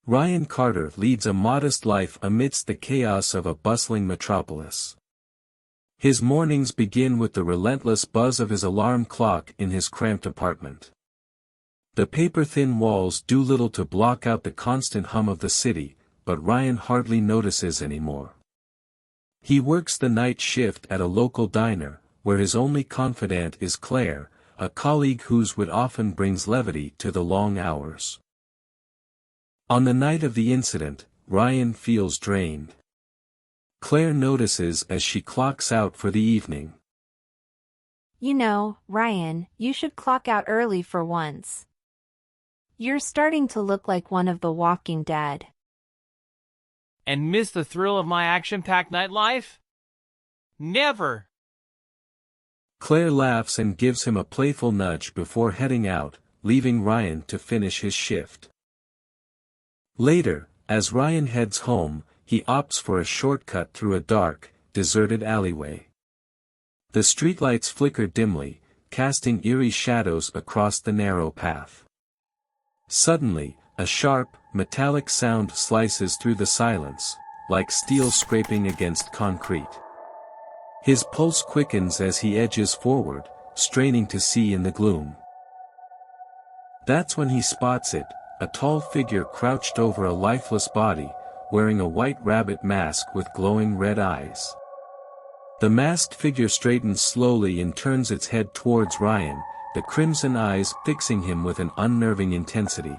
Ryan Carter leads a modest life amidst the chaos of a bustling metropolis. His mornings begin with the relentless buzz of his alarm clock in his cramped apartment. The paper-thin walls do little to block out the constant hum of the city, but Ryan hardly notices anymore. He works the night shift at a local diner, where his only confidant is Claire, a colleague whose wit often brings levity to the long hours. On the night of the incident, Ryan feels drained. Claire notices as she clocks out for the evening. You know, Ryan, you should clock out early for once. You're starting to look like one of the Walking Dead. And miss the thrill of my action-packed nightlife? Never! Claire laughs and gives him a playful nudge before heading out, leaving Ryan to finish his shift. Later, as Ryan heads home, he opts for a shortcut through a dark, deserted alleyway. The streetlights flicker dimly, casting eerie shadows across the narrow path. Suddenly, a sharp, metallic sound slices through the silence, like steel scraping against concrete. His pulse quickens as he edges forward, straining to see in the gloom. That's when he spots it, a tall figure crouched over a lifeless body, wearing a white rabbit mask with glowing red eyes. The masked figure straightens slowly and turns its head towards Ryan, the crimson eyes fixing him with an unnerving intensity.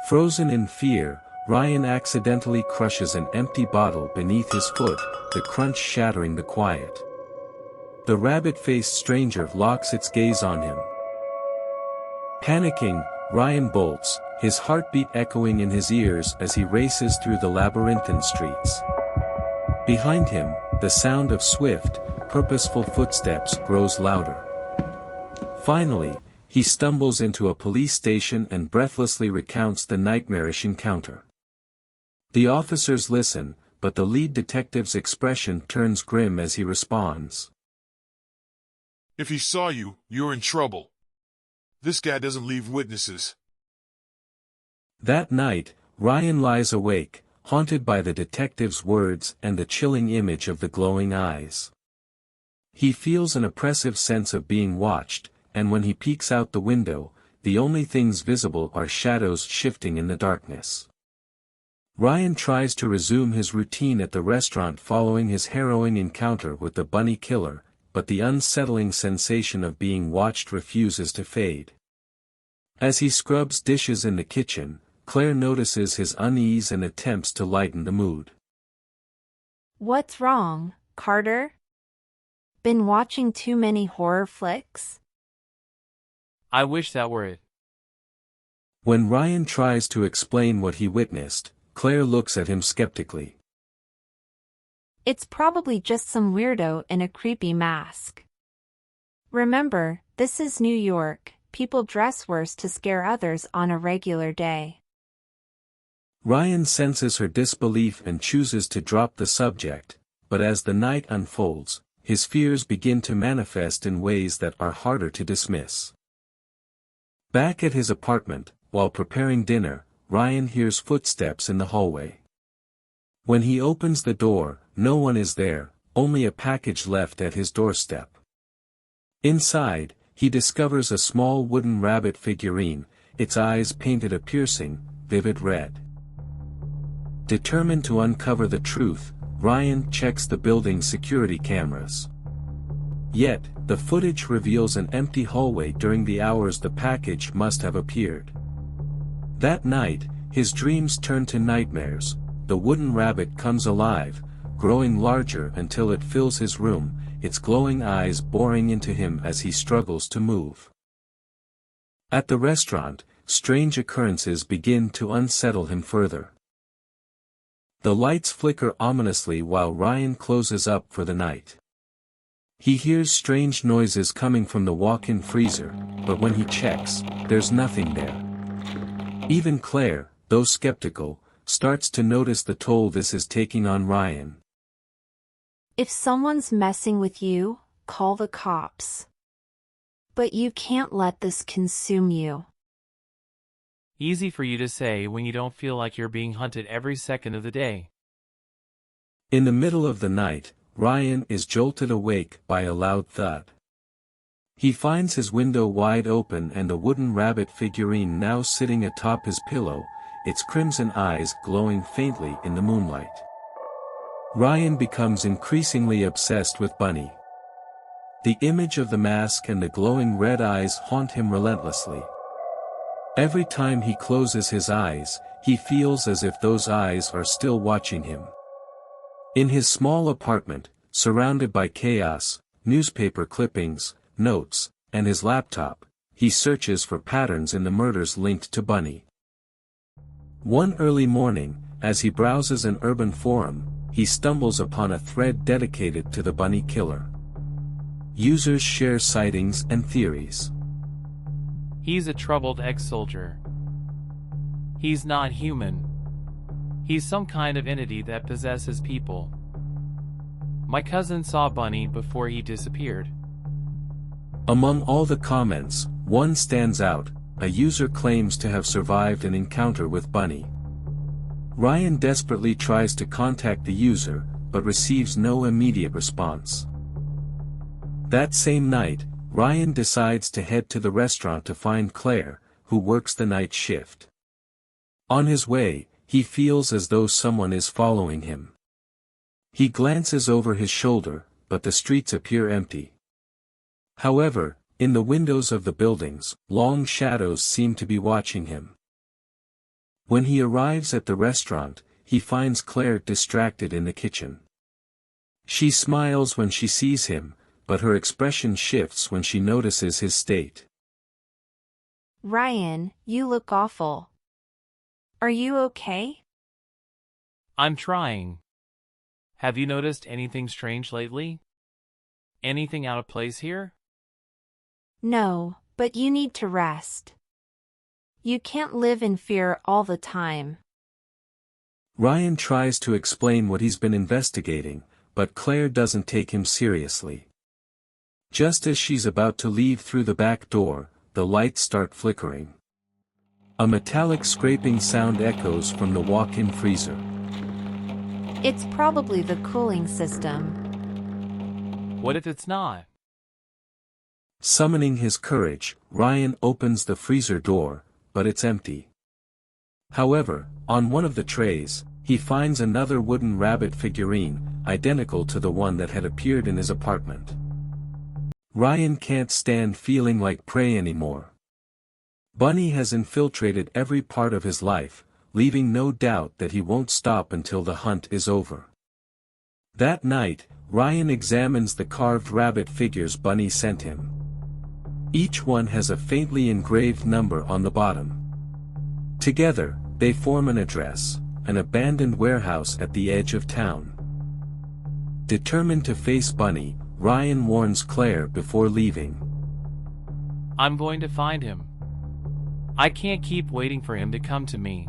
Frozen in fear, Ryan accidentally crushes an empty bottle beneath his foot, the crunch shattering the quiet. The rabbit-faced stranger locks its gaze on him. Panicking, Ryan bolts, his heartbeat echoing in his ears as he races through the labyrinthine streets. Behind him, the sound of swift, purposeful footsteps grows louder. Finally, he stumbles into a police station and breathlessly recounts the nightmarish encounter. The officers listen, but the lead detective's expression turns grim as he responds. If he saw you, you're in trouble. This guy doesn't leave witnesses. That night, Ryan lies awake, haunted by the detective's words and the chilling image of the glowing eyes. He feels an oppressive sense of being watched, and when he peeks out the window, the only things visible are shadows shifting in the darkness. Ryan tries to resume his routine at the restaurant following his harrowing encounter with the bunny killer, but the unsettling sensation of being watched refuses to fade. As he scrubs dishes in the kitchen, Claire notices his unease and attempts to lighten the mood. What's wrong, Carter? Been watching too many horror flicks? I wish that were it. When Ryan tries to explain what he witnessed, Claire looks at him skeptically. It's probably just some weirdo in a creepy mask. Remember, this is New York, people dress worse to scare others on a regular day. Ryan senses her disbelief and chooses to drop the subject, but as the night unfolds, his fears begin to manifest in ways that are harder to dismiss. Back at his apartment, while preparing dinner, Ryan hears footsteps in the hallway. When he opens the door, no one is there, only a package left at his doorstep. Inside, he discovers a small wooden rabbit figurine, its eyes painted a piercing, vivid red. Determined to uncover the truth, Ryan checks the building's security cameras. Yet, the footage reveals an empty hallway during the hours the package must have appeared. That night, his dreams turn to nightmares. The wooden rabbit comes alive, growing larger until it fills his room, its glowing eyes boring into him as he struggles to move. At the restaurant, strange occurrences begin to unsettle him further. The lights flicker ominously while Ryan closes up for the night. He hears strange noises coming from the walk-in freezer, but when he checks, there's nothing there. Even Claire, though skeptical, starts to notice the toll this is taking on Ryan. If someone's messing with you, call the cops. But you can't let this consume you. Easy for you to say when you don't feel like you're being hunted every second of the day. In the middle of the night, Ryan is jolted awake by a loud thud. He finds his window wide open and a wooden rabbit figurine now sitting atop his pillow, its crimson eyes glowing faintly in the moonlight. Ryan becomes increasingly obsessed with Bunny. The image of the mask and the glowing red eyes haunt him relentlessly. Every time he closes his eyes, he feels as if those eyes are still watching him. In his small apartment, surrounded by chaos, newspaper clippings, notes, and his laptop, he searches for patterns in the murders linked to Bunny. One early morning, as he browses an urban forum, he stumbles upon a thread dedicated to the Bunny killer. Users share sightings and theories. He's a troubled ex-soldier. He's not human. He's some kind of entity that possesses people. My cousin saw Bunny before he disappeared. Among all the comments, one stands out. A user claims to have survived an encounter with Bunny. Ryan desperately tries to contact the user, but receives no immediate response. That same night, Ryan decides to head to the restaurant to find Claire, who works the night shift. On his way, he feels as though someone is following him. He glances over his shoulder, but the streets appear empty. However, in the windows of the buildings, long shadows seem to be watching him. When he arrives at the restaurant, he finds Claire distracted in the kitchen. She smiles when she sees him, but her expression shifts when she notices his state. Ryan, you look awful. Are you okay? I'm trying. Have you noticed anything strange lately? Anything out of place here? No, but you need to rest. You can't live in fear all the time. Ryan tries to explain what he's been investigating, but Claire doesn't take him seriously. Just as she's about to leave through the back door, the lights start flickering. A metallic scraping sound echoes from the walk-in freezer. It's probably the cooling system. What if it's not? Summoning his courage, Ryan opens the freezer door, but it's empty. However, on one of the trays, he finds another wooden rabbit figurine, identical to the one that had appeared in his apartment. Ryan can't stand feeling like prey anymore. Bunny has infiltrated every part of his life, leaving no doubt that he won't stop until the hunt is over. That night, Ryan examines the carved rabbit figures Bunny sent him. Each one has a faintly engraved number on the bottom. Together, they form an address, an abandoned warehouse at the edge of town. Determined to face Bunny, Ryan warns Claire before leaving. I'm going to find him. I can't keep waiting for him to come to me.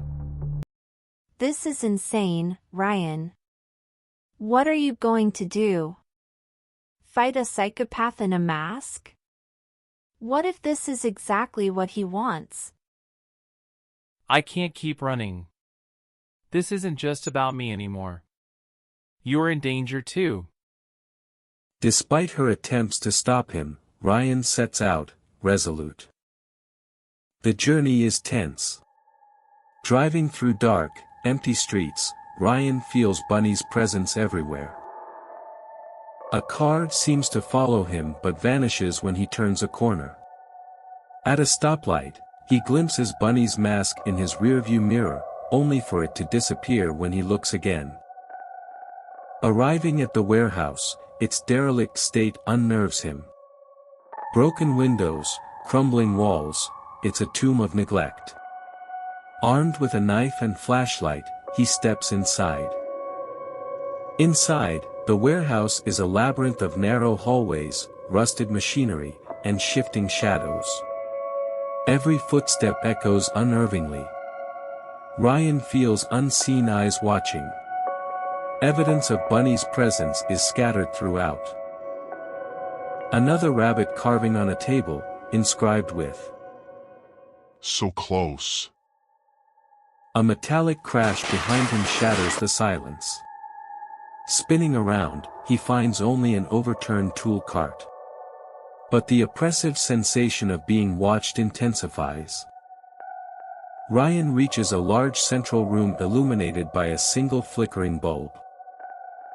This is insane, Ryan. What are you going to do? Fight a psychopath in a mask? What if this is exactly what he wants? I can't keep running. This isn't just about me anymore. You're in danger too. Despite her attempts to stop him, Ryan sets out, resolute. The journey is tense. Driving through dark, empty streets, Ryan feels Bunny's presence everywhere. A car seems to follow him but vanishes when he turns a corner. At a stoplight, he glimpses Bunny's mask in his rearview mirror, only for it to disappear when he looks again. Arriving at the warehouse, its derelict state unnerves him. Broken windows, crumbling walls, it's a tomb of neglect. Armed with a knife and flashlight, he steps inside. Inside, the warehouse is a labyrinth of narrow hallways, rusted machinery, and shifting shadows. Every footstep echoes unnervingly. Ryan feels unseen eyes watching. Evidence of Bunny's presence is scattered throughout. Another rabbit carving on a table, inscribed with So close, A metallic crash behind him shatters the silence. Spinning around, he finds only an overturned tool cart. But the oppressive sensation of being watched intensifies. Ryan reaches a large central room illuminated by a single flickering bulb.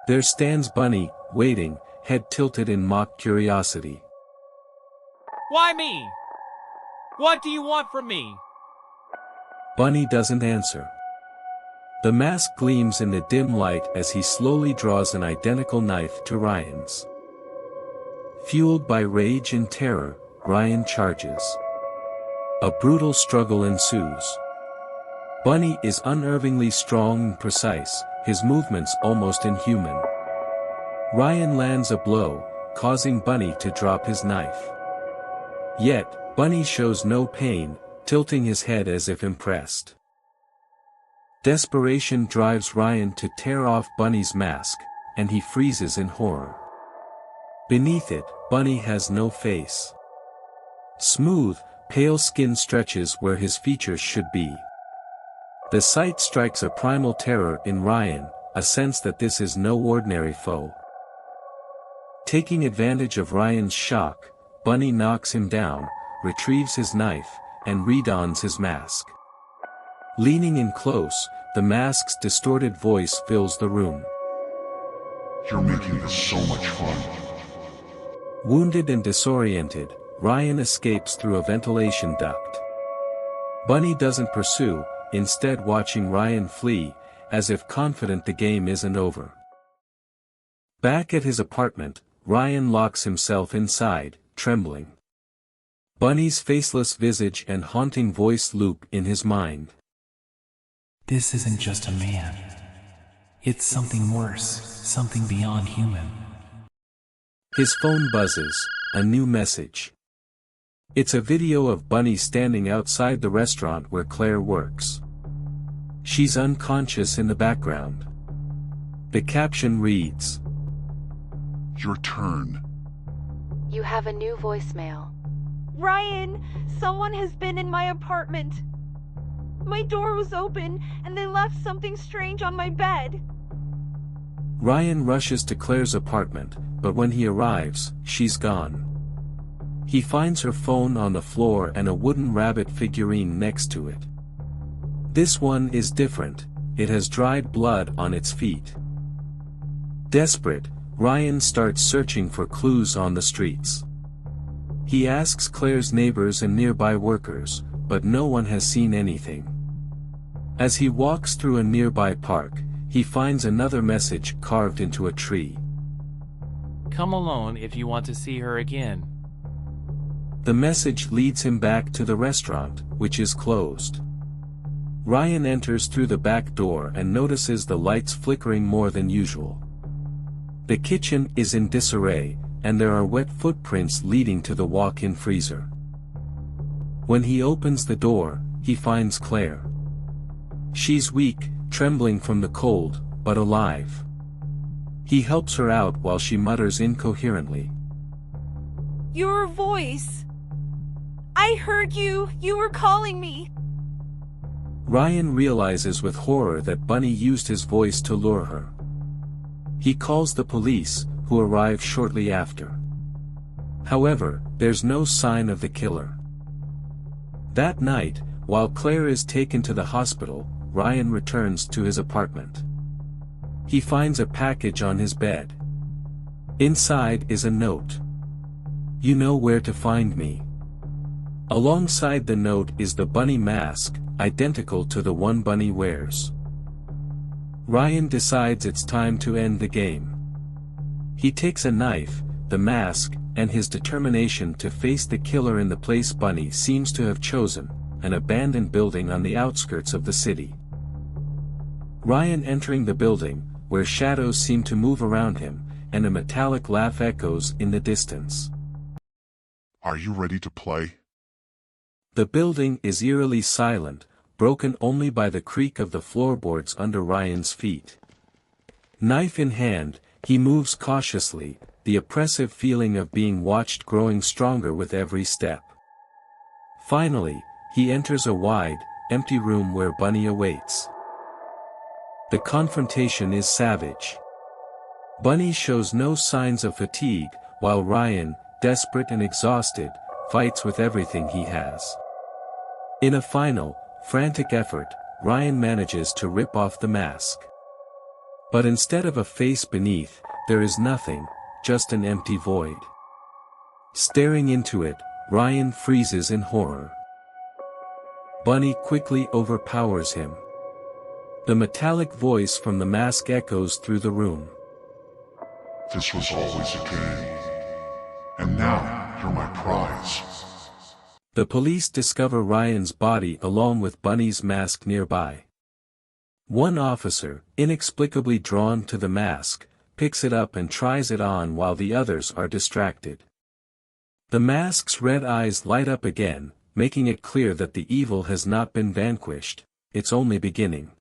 There stands Bunny, waiting, head tilted in mock curiosity. Why me? What do you want from me? Bunny doesn't answer. The mask gleams in the dim light as he slowly draws an identical knife to Ryan's. Fueled by rage and terror, Ryan charges. A brutal struggle ensues. Bunny is unnervingly strong and precise, his movements almost inhuman. Ryan lands a blow, causing Bunny to drop his knife. Yet, Bunny shows no pain, tilting his head as if impressed. Desperation drives Ryan to tear off Bunny's mask, and he freezes in horror. Beneath it, Bunny has no face. Smooth, pale skin stretches where his features should be. The sight strikes a primal terror in Ryan, a sense that this is no ordinary foe. Taking advantage of Ryan's shock, Bunny knocks him down, retrieves his knife, and redons his mask. Leaning in close, the mask's distorted voice fills the room. You're making this so much fun. Wounded and disoriented, Ryan escapes through a ventilation duct. Bunny doesn't pursue, instead watching Ryan flee, as if confident the game isn't over. Back at his apartment, Ryan locks himself inside, trembling. Bunny's faceless visage and haunting voice loop in his mind. This isn't just a man. It's something worse, something beyond human. His phone buzzes, a new message. It's a video of Bunny standing outside the restaurant where Claire works. She's unconscious in the background. The caption reads, Your turn. You have a new voicemail. Ryan, someone has been in my apartment. My door was open, and they left something strange on my bed. Ryan rushes to Claire's apartment, but when he arrives, she's gone. He finds her phone on the floor and a wooden rabbit figurine next to it. This one is different, it has dried blood on its feet. Desperate, Ryan starts searching for clues on the streets. He asks Claire's neighbors and nearby workers, but no one has seen anything. As he walks through a nearby park, he finds another message carved into a tree. Come alone if you want to see her again. The message leads him back to the restaurant, which is closed. Ryan enters through the back door and notices the lights flickering more than usual. The kitchen is in disarray, and there are wet footprints leading to the walk-in freezer. When he opens the door, he finds Claire. She's weak, trembling from the cold, but alive. He helps her out while she mutters incoherently. Your voice. I heard you. You were calling me. Ryan realizes with horror that Bunny used his voice to lure her. He calls the police, who arrive shortly after. However, there's no sign of the killer. That night, while Claire is taken to the hospital, Ryan returns to his apartment. He finds a package on his bed. Inside is a note. You know where to find me. Alongside the note is the bunny mask, identical to the one Bunny wears. Ryan decides it's time to end the game. He takes a knife, the mask, and his determination to face the killer in the place Bunny seems to have chosen, an abandoned building on the outskirts of the city. Ryan entering the building, where shadows seem to move around him, and a metallic laugh echoes in the distance. Are you ready to play? The building is eerily silent, broken only by the creak of the floorboards under Ryan's feet. Knife in hand, he moves cautiously, the oppressive feeling of being watched growing stronger with every step. Finally, he enters a wide, empty room where Bunny awaits. The confrontation is savage. Bunny shows no signs of fatigue, while Ryan, desperate and exhausted, fights with everything he has. In a final, frantic effort, Ryan manages to rip off the mask. But instead of a face beneath, there is nothing, just an empty void. Staring into it, Ryan freezes in horror. Bunny quickly overpowers him. The metallic voice from the mask echoes through the room. This was always a game. And now, you're my prize. The police discover Ryan's body along with Bunny's mask nearby. One officer, inexplicably drawn to the mask, picks it up and tries it on while the others are distracted. The mask's red eyes light up again, making it clear that the evil has not been vanquished, it's only beginning.